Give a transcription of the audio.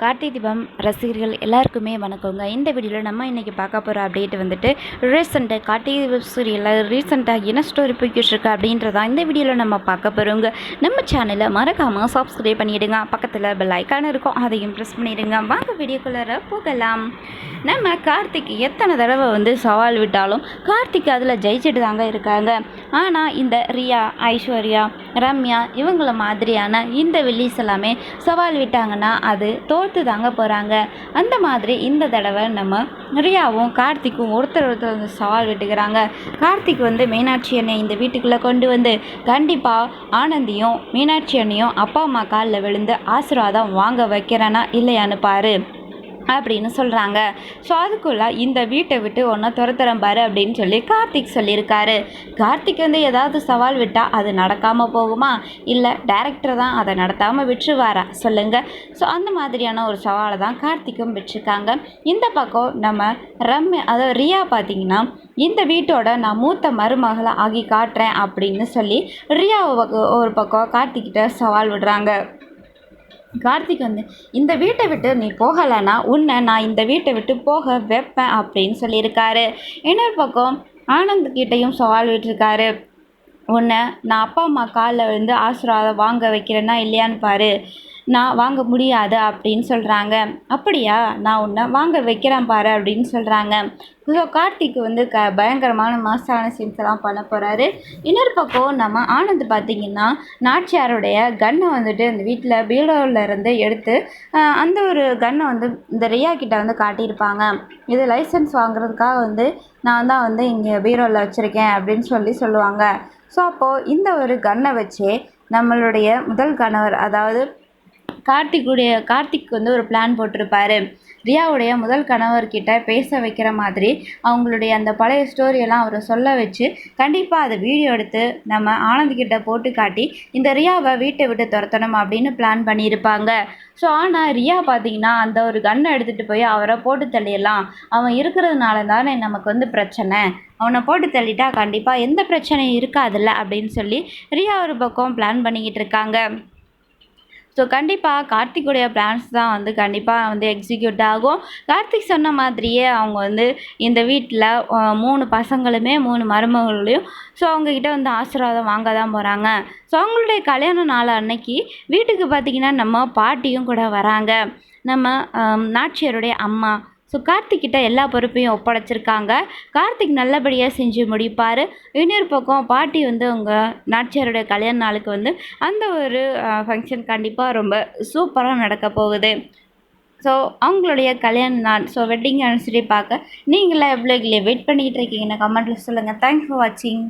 கார்த்திகை தீபம் ரசிகர்கள் எல்லாருக்குமே வணக்கங்க. இந்த வீடியோவில் நம்ம இன்றைக்கி பார்க்க போகிற அப்டேட் வந்துட்டு ரீசெண்டாக கார்த்திகை தீபம் சீரியலில் ரீசெண்டாக என்ன ஸ்டோரி போய்கிட்டு இருக்கு அப்படின்றதா இந்த வீடியோவில் நம்ம பார்க்க போகிறோங்க. நம்ம சேனலை மறக்காமல் சப்ஸ்கிரைப் பண்ணிவிடுங்க. பக்கத்தில் பெல் ஐக்கான் இருக்கும், அதையும் ப்ரெஸ் பண்ணிவிடுங்க. வாங்க வீடியோக்குள்ளே போகலாம். நம்ம கார்த்திக் எத்தனை தடவை சவால் விட்டாலும் கார்த்திக் அதில் ஜெயிச்சுட்டு தாங்க இருக்காங்க. ஆனால் இந்த ரியா, ஐஸ்வர்யா, ரம்யா இவங்கள மாதிரியான இந்த வில்லிஸ் எல்லாமே சவால் விட்டாங்கன்னா அது தோற்று தாங்க போகிறாங்க. அந்த மாதிரி இந்த தடவை நம்ம ரியாவும் கார்த்திக்கும் ஒருத்தர் சவால் விட்டுக்கிறாங்க. கார்த்திக் மீனாட்சி அண்ணனை இந்த வீட்டுக்குள்ளே கொண்டு கண்டிப்பாக ஆனந்தியும் மீனாட்சி அண்ணையும் அப்பா அம்மா காலில் விழுந்து ஆசீர்வாதம் வாங்க வைக்கிறேன்னா இல்லையான்னு பாரு அப்படின்னு சொல்கிறாங்க. ஸோ அதுக்குள்ளே இந்த வீட்டை விட்டு ஒன்றை துரத்துறேன் பாரு அப்படின்னு சொல்லி கார்த்திக் சொல்லியிருக்காரு. கார்த்திக் ஏதாவது சவால் விட்டால் அது நடக்காமல் போகுமா, இல்லை டைரக்டர் தான் அதை நடத்தாமல் விட்டுருவாரா சொல்லுங்கள். ஸோ அந்த மாதிரியான ஒரு சவாலை தான் கார்த்திக்கும் விட்டுருக்காங்க. இந்த பக்கம் நம்ம ரம்யா, அதாவது ரியா பார்த்திங்கன்னா இந்த வீட்டோட நான் மூத்த மருமகளை ஆகி காட்டுறேன் அப்படின்னு சொல்லி ரியா ஒரு பக்கம் கார்த்திக்கிட்ட சவால் விடுறாங்க. கார்த்திக் இந்த வீட்டை விட்டு நீ போகலைன்னா உன்னை நான் இந்த வீட்டை விட்டு போக வைப்பேன் அப்படின்னு சொல்லியிருக்காரு. இன்னொரு பக்கம் ஆனந்த்கிட்டையும் சவால் விட்டுருக்காரு. உன்னை நான் அப்பா அம்மா காலில் ஆசீர்வாதம் வாங்க வைக்கிறேன்னா இல்லையான்னு பாரு. நான் வாங்க முடியாது அப்படின்னு சொல்கிறாங்க. அப்படியா, நான் உன்னை வாங்க வைக்கிறேன் பாரு அப்படின்னு சொல்கிறாங்க. ஸோ கார்த்திக் பயங்கரமான மாசான சீன்ஸ் எல்லாம் பண்ண போகிறாரு. இன்னொரு பக்கம் நம்ம ஆனந்த் பார்த்திங்கன்னா நாச்சியாருடைய கன்னை இந்த வீட்டில் பீரோவில் இருந்து எடுத்து அந்த ஒரு கன்னை இந்த ரியா கிட்ட காட்டியிருப்பாங்க. இது லைசன்ஸ் வாங்குறதுக்காக நான் தான் இங்கே பீரோவில் வச்சுருக்கேன் அப்படின்னு சொல்லுவாங்க. ஸோ அப்போது இந்த ஒரு கன்னை வச்சே நம்மளுடைய முதல் கணவர், அதாவது கார்த்திக் ஒரு பிளான் போட்டிருப்பாரு. ரியாவுடைய முதல் கணவர்கிட்ட பேச வைக்கிற மாதிரி அவங்களுடைய அந்த பழைய ஸ்டோரியெல்லாம் அவரை சொல்ல வச்சு கண்டிப்பாக அதை வீடியோ எடுத்து நம்ம ஆனந்த்கிட்ட போட்டு காட்டி இந்த ரியாவை வீட்டை விட்டு துரத்தணும் அப்படின்னு பிளான் பண்ணியிருப்பாங்க. ஸோ ஆனால் ரியா பார்த்திங்கன்னா அந்த ஒரு கன்னை எடுத்துகிட்டு போய் அவரை போட்டு தள்ளிடலாம், அவன் இருக்கிறதுனால தானே நமக்கு பிரச்சனை, அவனை போட்டு தள்ளிட்டா கண்டிப்பாக எந்த பிரச்சனையும் இருக்காதுல்ல அப்படின்னு சொல்லி ரியா ஒரு பக்கம் பிளான் பண்ணிக்கிட்டு இருக்காங்க. ஸோ கண்டிப்பாக கார்த்திக்குடைய பிளான்ஸ் தான் கண்டிப்பாக எக்ஸிக்யூட் ஆகும். கார்த்திக் சொன்ன மாதிரியே அவங்க இந்த வீட்டில் 3 பசங்களுமே 3 மருமகளையும் ஸோ அவங்கக்கிட்ட ஆசீர்வாதம் வாங்க தான் போகிறாங்க. ஸோ அவங்களுடைய கல்யாண நாள் அன்னைக்கு வீட்டுக்கு பார்த்திங்கன்னா நம்ம பாட்டியும் கூட வராங்க, நம்ம நாச்சியாருடைய அம்மா. ஸோ கார்த்திக்கிட்ட எல்லா பொறுப்பையும் ஒப்படைச்சிருக்காங்க. கார்த்திக் நல்லபடியாக செஞ்சு முடிப்பார். இன்னொரு பக்கம் பாட்டி உங்கள் நாச்சியாருடைய கல்யாண நாளுக்கு அந்த ஒரு ஃபங்க்ஷன் கண்டிப்பாக ரொம்ப சூப்பராக நடக்க போகுது. ஸோ அவங்களுடைய கல்யாண நாள், ஸோ வெட்டிங் ஆனிவர்சரி பார்க்க நீங்களாம் எவ்வளோ வெயிட் பண்ணிகிட்டு இருக்கீங்கன்னு கமெண்ட்டில் சொல்லுங்கள். தேங்க்ஸ் ஃபார் வாட்சிங்.